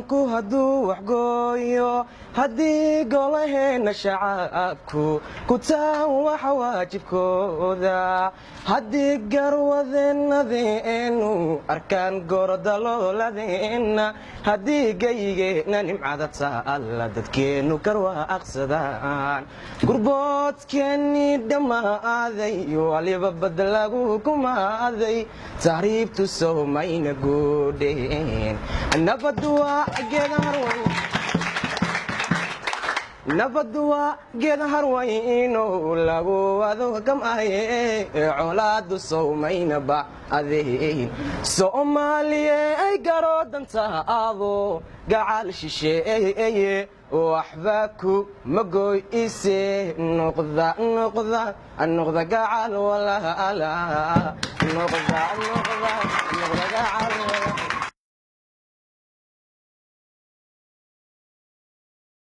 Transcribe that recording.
go'aanku hadduu waxgooyo haddii golaheena shacabku ku taan waxa waajibkooda haddii garwadeennadeenu arkaan goordalooladeenna haddii gayigeenna nimcada taalla dadkeennu garwaaqsadaan gurboodkeennii dhammaaday waliba badlagu kumaaday tahriibtu sowmayna goodheen nabadu waa geeda harwayno lagu wado gamaaye colaadu sowmayna bacdeen soomaaliye ay garo dantaado gacal shisheeye waxba ku magoyse noqda gacal walaala noqda gacal